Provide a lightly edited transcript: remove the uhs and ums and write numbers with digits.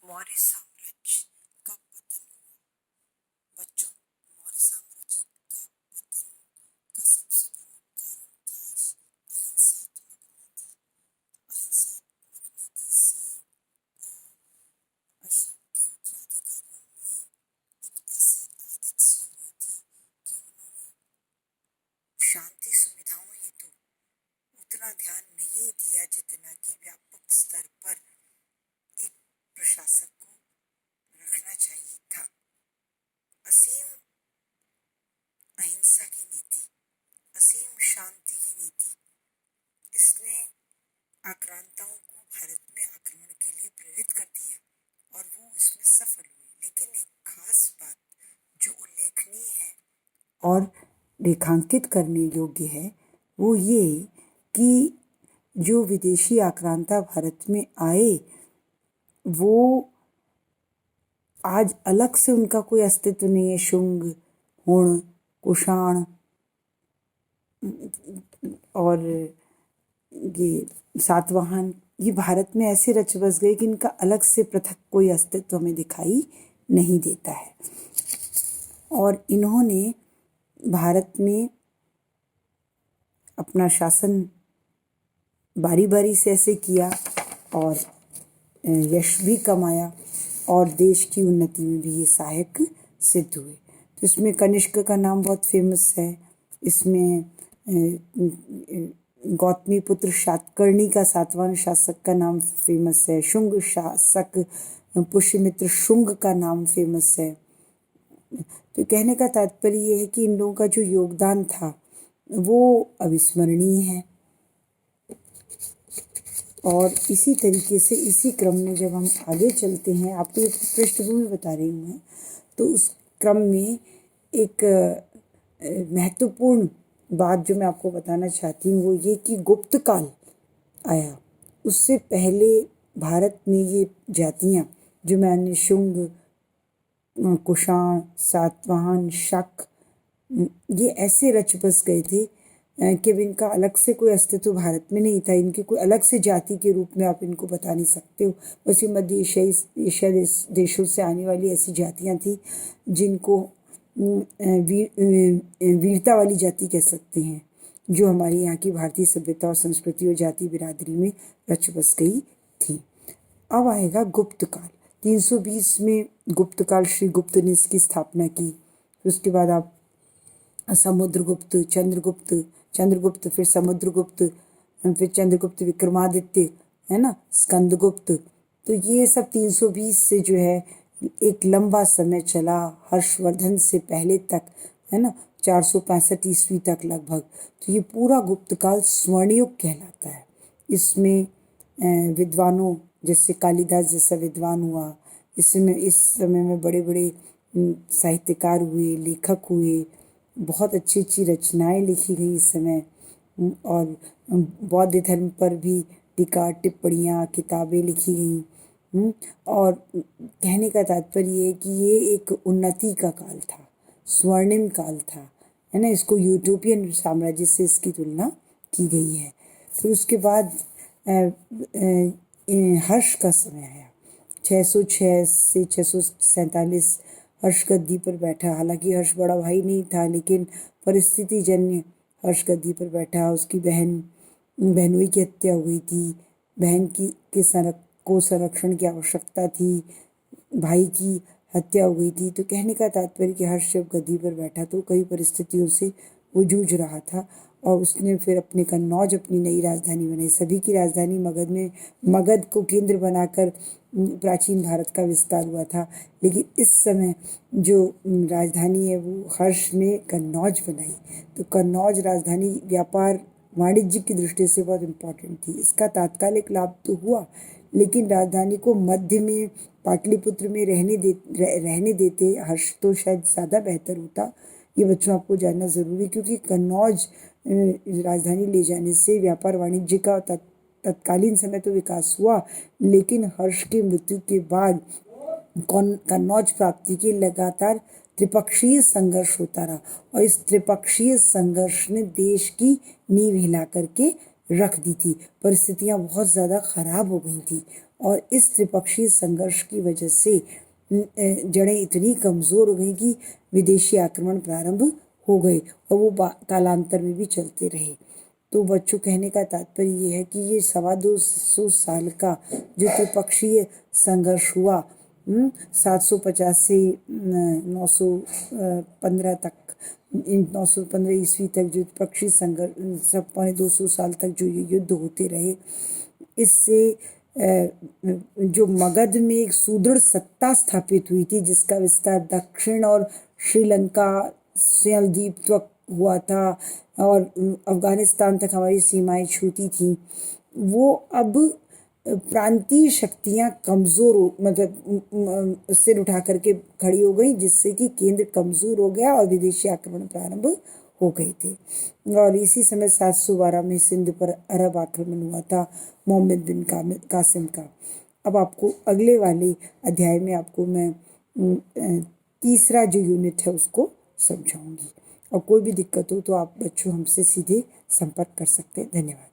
मौर्य साम्राज्य का पतन हुआ। बच्चों, मौर्य साम्राज्य का पतन का सबसे प्रमुख कारण था अहिंसात्मक नीति। अहिंसात्मक नीति से अशोक के उत्तराधिकारियों में एक ऐसी आदत सी हुई थी कि उन्होंने शांति सुविधाओं हेतु उतना ध्यान नहीं दिया जितना कि व्यापक स्तर पर एक प्रशासक को रखना चाहिए था। असीम अहिंसा की नीति, असीम शांति की नीति, इसने आक्रांताओं को भारत में आक्रमण के लिए प्रेरित कर दिया और वो इसमें सफल हुए। लेकिन एक खास बात जो उल्लेखनीय है और रेखांकित करने योग्य है वो ये कि जो विदेशी आक्रांता भारत में आए वो आज अलग से उनका कोई अस्तित्व नहीं है। शुंग, हुण, कुषाण और ये सातवाहन, ये भारत में ऐसे रच बस गए कि इनका अलग से पृथक कोई अस्तित्व हमें दिखाई नहीं देता है। और इन्होंने भारत में अपना शासन बारी बारी से ऐसे किया और यश भी कमाया और देश की उन्नति में भी ये सहायक सिद्ध हुए। तो इसमें कनिष्क का नाम बहुत फेमस है। इसमें गौतमी पुत्र सातकर्णी का सातवाहन शासक का नाम फेमस है। शुंग शासक पुष्यमित्र शुंग का नाम फेमस है। तो कहने का तात्पर्य ये है कि इन लोगों का जो योगदान था वो अविस्मरणीय है। और इसी तरीके से इसी क्रम में जब हम आगे चलते हैं, आपको एक पृष्ठभूमि बता रही हूँ मैं, तो उस क्रम में एक महत्वपूर्ण बात जो मैं आपको बताना चाहती हूँ वो ये कि गुप्त काल आया। उससे पहले भारत में ये जातियाँ जो मैंने शुंग, कुषाण, सातवाहन, शक, ये ऐसे रच बस गए थे कि इनका अलग से कोई अस्तित्व भारत में नहीं था। इनकी कोई अलग से जाति के रूप में आप इनको बता नहीं सकते हो। वैसे मध्य एशिया देशों से आने वाली ऐसी जातियाँ थी जिनको वीरता वाली जाति कह सकते हैं, जो हमारी यहाँ की भारतीय सभ्यता और संस्कृति और जाति बिरादरी में रच बस गई थी। अब आएगा गुप्त काल। 320 में गुप्त काल श्री गुप्त ने इसकी स्थापना की। उसके बाद आप समुद्रगुप्त, चंद्रगुप्त, फिर समुद्रगुप्त, फिर चंद्रगुप्त विक्रमादित्य, है ना, स्कंदगुप्त। तो ये सब 320 से जो है एक लंबा समय चला, हर्षवर्धन से पहले तक, है ना, 465 ईस्वी तक लगभग। तो ये पूरा गुप्त काल स्वर्णयुग कहलाता है। इसमें विद्वानों जैसे कालिदास जैसा विद्वान हुआ। इस समय में बड़े बड़े साहित्यकार हुए, लेखक हुए, बहुत अच्छी अच्छी रचनाएं लिखी गई इस समय। और बौद्ध धर्म पर भी टीका, टिप्पणियाँ, किताबें लिखी गई। और कहने का तात्पर्य ये कि ये एक उन्नति का काल था, स्वर्णिम काल था, है ना। इसको यूटोपियन साम्राज्य से इसकी तुलना की गई है। फिर उसके बाद हर्ष का समय आया। 606 से 647 हर्ष गद्दी पर बैठा। हालांकि हर्ष बड़ा भाई नहीं था, लेकिन परिस्थिति जन्य हर्ष गद्दी पर बैठा। उसकी बहनोई की हत्या हुई थी। बहन को संरक्षण की आवश्यकता थी, भाई की हत्या हो गई थी। तो कहने का तात्पर्य कि हर्ष जब गद्दी पर बैठा तो कई परिस्थितियों से वो जूझ रहा था और उसने फिर अपने कन्नौज अपनी नई राजधानी बनाई। सभी की राजधानी मगध को केंद्र बनाकर प्राचीन भारत का विस्तार हुआ था, लेकिन इस समय जो राजधानी है वो हर्ष ने कन्नौज बनाई। तो कन्नौज राजधानी व्यापार वाणिज्य की दृष्टि से बहुत इम्पोर्टेंट थी। इसका तात्कालिक लाभ तो हुआ, लेकिन राजधानी को मध्य में पाटलिपुत्र में रहने देते हर्ष तो शायद ज़्यादा बेहतर होता। ये बच्चों आपको जानना ज़रूरी, क्योंकि कन्नौज राजधानी ले जाने से व्यापार वाणिज्य का तत्कालीन समय तो विकास हुआ, लेकिन हर्ष की मृत्यु के बाद कन्नौज प्राप्ति के लगातार त्रिपक्षीय संघर्ष होता रहा और इस त्रिपक्षीय संघर्ष ने देश की नींव हिला करके रख दी थी। परिस्थितियां बहुत ज़्यादा खराब हो गई थी और इस त्रिपक्षीय संघर्ष की वजह से जड़ें इतनी कमज़ोर हो गई कि विदेशी आक्रमण प्रारंभ हो गए और वो कालांतर में भी चलते रहे। तो बच्चों, कहने का तात्पर्य ये है कि ये 250 साल का जो त्रिपक्षीय संघर्ष हुआ 750 से 915 तक, 915 ईस्वी तक जो त्रिपक्षीय संघर्ष, सब 250 साल तक जो ये युद्ध होते रहे, इससे जो मगध में एक सुदृढ़ सत्ता स्थापित हुई थी जिसका विस्तार दक्षिण और श्रीलंका सिलद्वीप तक हुआ था और अफगानिस्तान तक हमारी सीमाएं छूती थी, वो अब प्रांतीय शक्तियां कमज़ोर मतलब सिर उठा करके खड़ी हो गई, जिससे कि केंद्र कमज़ोर हो गया और विदेशी आक्रमण प्रारंभ हो गए थे। और इसी समय 712 में सिंध पर अरब आक्रमण हुआ था मोहम्मद बिन कासिम का। अब आपको अगले वाले अध्याय में आपको मैं तीसरा जो यूनिट है उसको समझाऊंगी। और कोई भी दिक्कत हो तो आप बच्चों हमसे सीधे संपर्क कर सकते हैं। धन्यवाद।